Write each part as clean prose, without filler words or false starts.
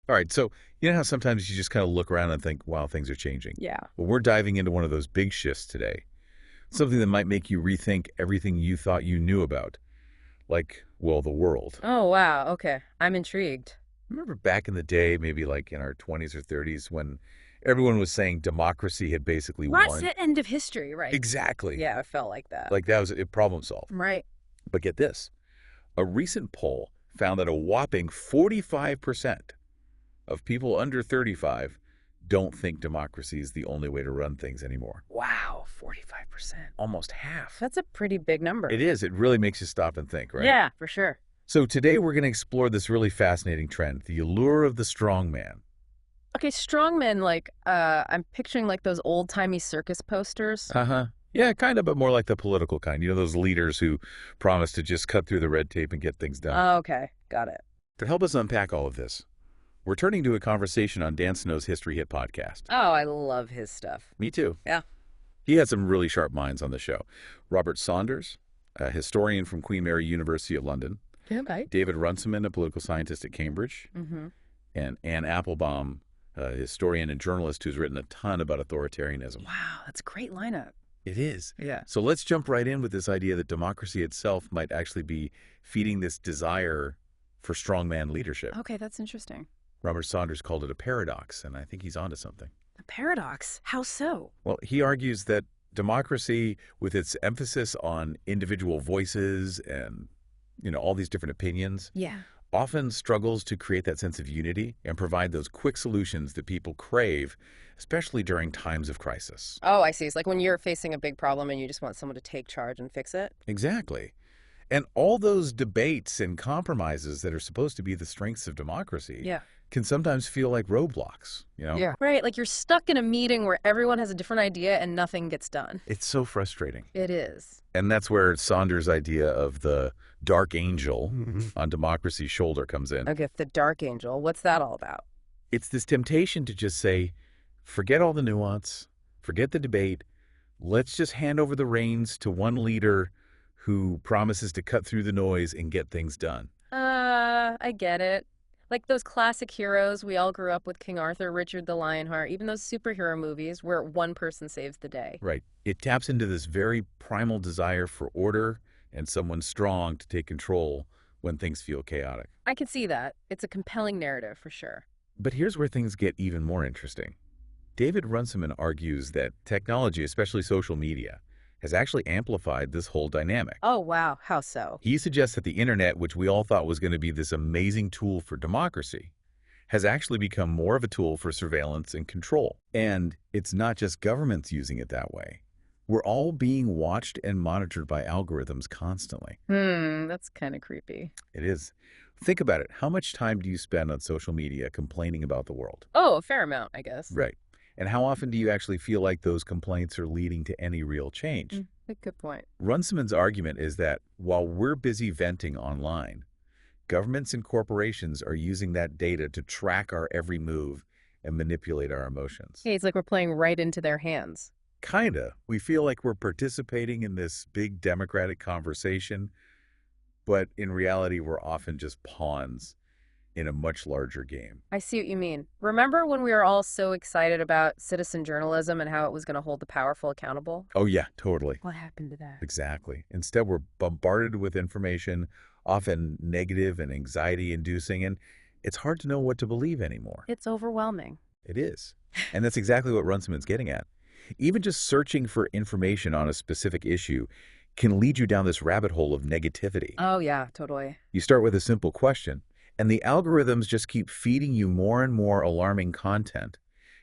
All right, so you know how sometimes you just kind of look around and think, wow, things are changing. Yeah. Well, we're diving into one of those big shifts today, something that might make you rethink everything you thought you knew about, like, well, the world. Oh, wow. Okay. I'm intrigued. Remember back in the day, maybe like in our 20s or 30s, when everyone was saying democracy had basically What's won? the end of history, right? Exactly. Yeah, I felt like that. Like that was a problem solved. Right. But get this, a recent poll found that a whopping 45% of people under 35 don't think democracy is the only way to run things anymore. Wow, 45%. Almost half. That's a pretty big number. It is. It really makes you stop and think, right? Yeah, for sure. So today we're going to explore this really fascinating trend, the allure of the strongman. Okay, strongmen, I'm picturing like those old-timey circus posters. Uh-huh. Yeah, kind of, but more like the political kind. You know, those leaders who promise to just cut through the red tape and get things done. Oh, okay. Got it. To help us unpack all of this, we're turning to a conversation on Dan Snow's History Hit podcast. Oh, I love his stuff. Me too. Yeah. He had some really sharp minds on the show. Robert Saunders, a historian from Queen Mary University of London. Yeah, right. David Runciman, a political scientist at Cambridge. Mm-hmm. And Anne Applebaum, a historian and journalist who's written a ton about authoritarianism. Wow, that's a great lineup. It is. Yeah. So let's jump right in with this idea that democracy itself might actually be feeding this desire for strongman leadership. Okay, that's interesting. Robert Saunders called it a paradox, and I think he's onto something. A paradox? How so? Well, he argues that democracy, with its emphasis on individual voices and, all these different opinions, Yeah. often struggles to create that sense of unity and provide those quick solutions that people crave, especially during times of crisis. Oh, I see. It's like when you're facing a big problem and you just want someone to take charge and fix it. Exactly. And all those debates and compromises that are supposed to be the strengths of democracy Yeah. can sometimes feel like roadblocks, Yeah. Right, like you're stuck in a meeting where everyone has a different idea and nothing gets done. It's so frustrating. It is. And that's where Saunders' idea of the dark angel on democracy's shoulder comes in. Okay, the Dark Angel, what's that all about? It's this temptation to just say, forget all the nuance, forget the debate, let's just hand over the reins to one leader who promises to cut through the noise and get things done. I get it. Like those classic heroes we all grew up with, King Arthur, Richard the Lionheart, even those superhero movies where one person saves the day. Right. It taps into this very primal desire for order and someone strong to take control when things feel chaotic. I can see that. It's a compelling narrative for sure. But here's where things get even more interesting. David Runciman argues that technology, especially social media, has actually amplified this whole dynamic. Oh, wow. How so? He suggests that the internet, which we all thought was going to be this amazing tool for democracy, has actually become more of a tool for surveillance and control. And it's not just governments using it that way. We're all being watched and monitored by algorithms constantly. That's kind of creepy. It is. Think about it. How much time do you spend on social media complaining about the world? Oh, a fair amount, I guess. Right. And how often do you actually feel like those complaints are leading to any real change? Good point. Runciman's argument is that while we're busy venting online, governments and corporations are using that data to track our every move and manipulate our emotions. Hey, it's like we're playing right into their hands. Kinda. We feel like we're participating in this big democratic conversation, but in reality, we're often just pawns in a much larger game. I see what you mean. Remember when we were all so excited about citizen journalism and how it was going to hold the powerful accountable? Oh, yeah, totally. What happened to that? Exactly. Instead, we're bombarded with information, often negative and anxiety-inducing, and it's hard to know what to believe anymore. It's overwhelming. It is. And that's exactly what Runciman's getting at. Even just searching for information on a specific issue can lead you down this rabbit hole of negativity. Oh, yeah, totally. You start with a simple question, and the algorithms just keep feeding you more and more alarming content,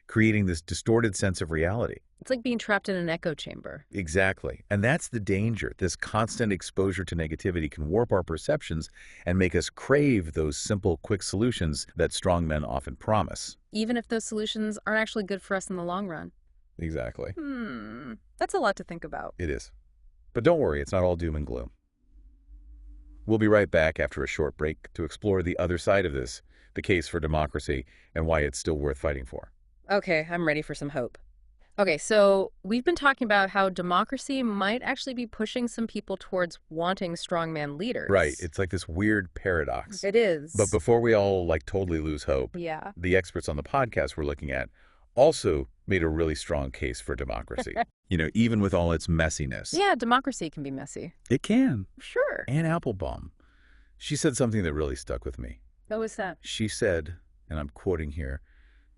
creating this distorted sense of reality. It's like being trapped in an echo chamber. Exactly. And that's the danger. This constant exposure to negativity can warp our perceptions and make us crave those simple, quick solutions that strongmen often promise. Even if those solutions aren't actually good for us in the long run. Exactly. That's a lot to think about. It is. But don't worry, it's not all doom and gloom. We'll be right back after a short break to explore the other side of this, the case for democracy, and why it's still worth fighting for. Okay, I'm ready for some hope. Okay, so we've been talking about how democracy might actually be pushing some people towards wanting strongman Right. leaders. It's like this weird paradox. It But is. before we all totally lose hope, Yeah. the experts on the podcast we're looking at also made a really strong case for democracy. Even with all its messiness. Yeah, democracy can be messy. It can. Sure. Anne Applebaum, she said something that really stuck with me. What was that? She said, and I'm quoting here,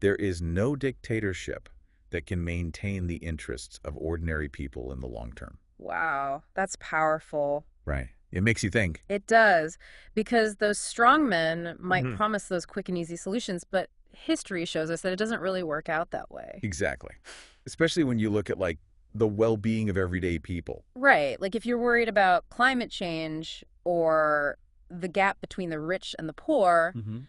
"There is no dictatorship that can maintain the interests of ordinary people in the long term." Wow, that's powerful. Right. It makes you think. It does, because those strongmen might Mhm. promise those quick and easy solutions, but history shows us that it doesn't really work out that way. Exactly. Especially when you look at the well-being of everyday people. Right, like if you're worried about climate change or the gap between the rich and the poor, Mm-hmm.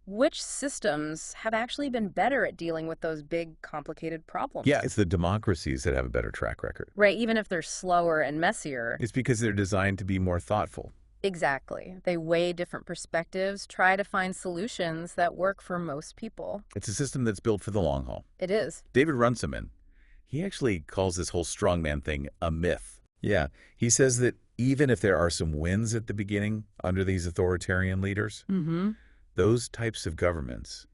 which systems have actually been better at dealing with those big, complicated problems? Yeah, it's the democracies that have a better track record. Right, even if they're slower and messier. It's because they're designed to be more thoughtful. Exactly. They weigh different perspectives, try to find solutions that work for most people. It's a system that's built for the long haul. It is. David Runciman, he actually calls this whole strongman thing a myth. Yeah, he says that even if there are some wins at the beginning under these authoritarian leaders, Mm-hmm. those types of governments,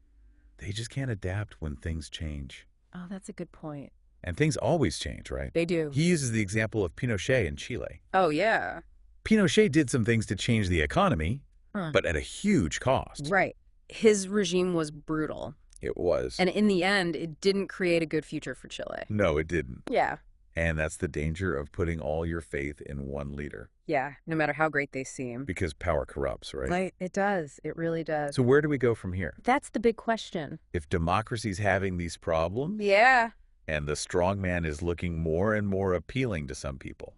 they just can't adapt when things change. Oh, that's a good point. And things always change, right? They do. He uses the example of Pinochet in Chile. Oh, yeah. Pinochet did some things to change the economy, Huh. but at a huge cost. Right. His regime was brutal. It was. And in the end, it didn't create a good future for Chile. No, it didn't. Yeah. And that's the danger of putting all your faith in one leader. Yeah. No matter how great they seem. Because power corrupts, right? Right. It does. It really does. So where do we go from here? That's the big question. If democracy's having these problems, Yeah. and the strongman is looking more and more appealing to some people.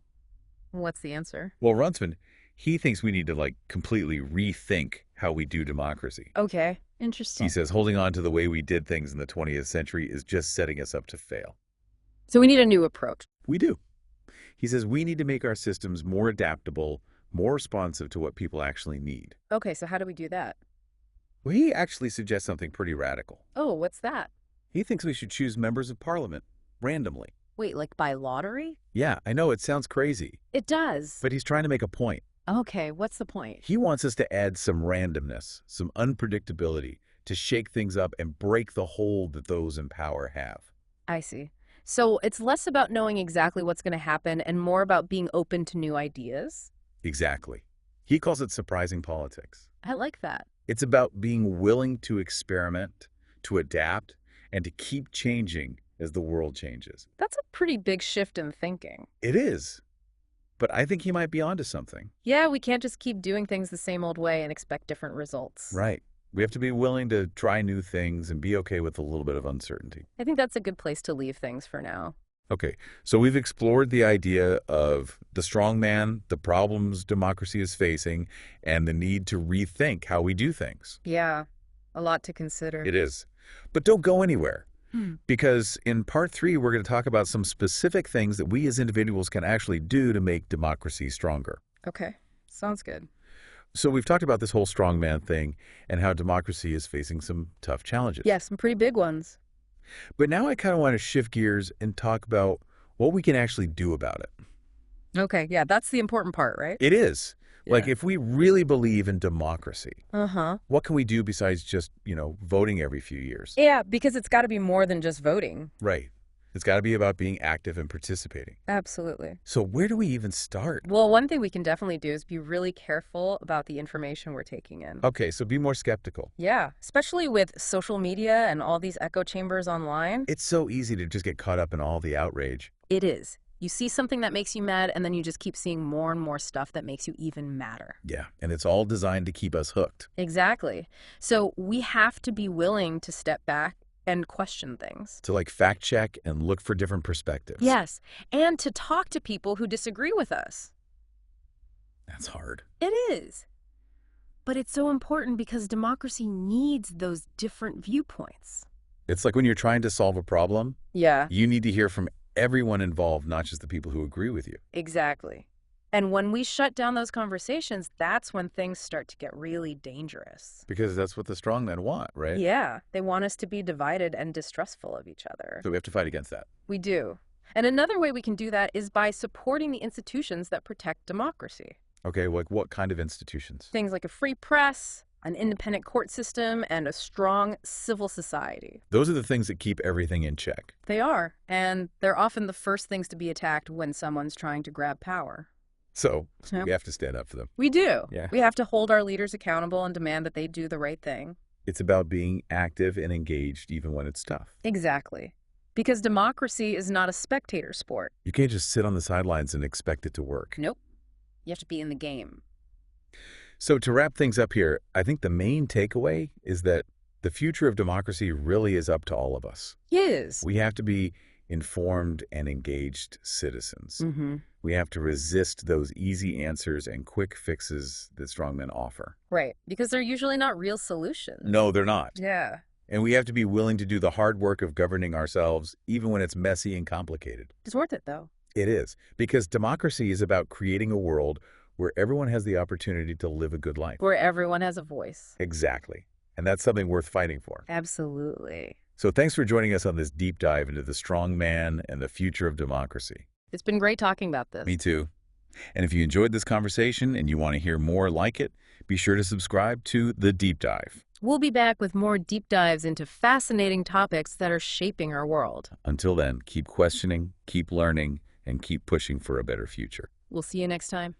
What's the answer? Well, Runciman, he thinks we need to completely rethink how we do democracy. Okay. Interesting. He says holding on to the way we did things in the 20th century is just setting us up to fail. So we need a new approach. We do. He says we need to make our systems more adaptable, more responsive to what people actually need. Okay. So how do we do that? Well, he actually suggests something pretty radical. Oh, what's that? He thinks we should choose members of parliament randomly. Wait, like by lottery? Yeah, I know it sounds crazy, It does. but he's trying to make a point. Okay. What's the point? He wants us to add some randomness, some unpredictability, to shake things up and break the hold that those in power have. I see. So it's less about knowing exactly what's going to happen and more about being open to new ideas? Exactly. He calls it surprising politics. I like that. It's about being willing to experiment, to adapt, and to keep changing as the world changes. That's a pretty big shift in thinking. It is. But I think he might be onto something. Yeah, we can't just keep doing things the same old way and expect different results. Right. We have to be willing to try new things and be okay with a little bit of uncertainty. I think that's a good place to leave things for now. Okay, so we've explored the idea of the strongman, the problems democracy is facing, and the need to rethink how we do things. Yeah, a lot to consider. It is. But don't go anywhere, Hmm. because in part 3, we're going to talk about some specific things that we as individuals can actually do to make democracy stronger. Okay, sounds good. So we've talked about this whole strongman thing and how democracy is facing some tough challenges. Yeah, some pretty big ones. But now I kind of want to shift gears and talk about what we can actually do about it. Okay, yeah, that's the important part, right? It is. Yeah. If we really believe in democracy, Uh-huh. what can we do besides just, voting every few years? Yeah, because it's got to be more than just voting. Right. It's got to be about being active and participating. Absolutely. So where do we even start? Well, one thing we can definitely do is be really careful about the information we're taking in. Okay, so be more skeptical. Yeah, especially with social media and all these echo chambers online. It's so easy to just get caught up in all the outrage. It is. You see something that makes you mad, and then you just keep seeing more and more stuff that makes you even madder. Yeah, and it's all designed to keep us hooked. Exactly. So we have to be willing to step back and question things. To fact check and look for different perspectives. Yes, and to talk to people who disagree with us. That's hard. It is. But it's so important because democracy needs those different viewpoints. It's like when you're trying to solve a problem, Yeah, you need to hear from everyone involved, not just the people who agree with you. exactly. And when we shut down those conversations, that's when things start to get really dangerous. Because that's what the strongmen want, right? Yeah, they want us to be divided and distrustful of each other. So we have to fight against that. We do. And another way we can do that is by supporting the institutions that protect democracy. Okay, like what kind of institutions? Things like a free press, an independent court system, and a strong civil society. Those are the things that keep everything in check. They are, and they're often the first things to be attacked when someone's trying to grab power. So Yep. we have to stand up for them. We do. Yeah. We have to hold our leaders accountable and demand that they do the right thing. It's about being active and engaged even when it's tough. Exactly. Because democracy is not a spectator sport. You can't just sit on the sidelines and expect it to work. Nope. You have to be in the game. So to wrap things up here, I think the main takeaway is that the future of democracy really is up to all of us. Yes. We have to be informed and engaged citizens. Mm-hmm. We have to resist those easy answers and quick fixes that strongmen offer. Right. Because they're usually not real solutions. No, they're not. Yeah. And we have to be willing to do the hard work of governing ourselves, even when it's messy and complicated. It's worth it, though. It is, because democracy is about creating a world where everyone has the opportunity to live a good life. Where everyone has a voice. Exactly. And that's something worth fighting for. Absolutely. So thanks for joining us on this deep dive into the strong man and the future of democracy. It's been great talking about this. Me too. And if you enjoyed this conversation and you want to hear more like it, be sure to subscribe to The Deep Dive. We'll be back with more deep dives into fascinating topics that are shaping our world. Until then, keep questioning, keep learning, and keep pushing for a better future. We'll see you next time.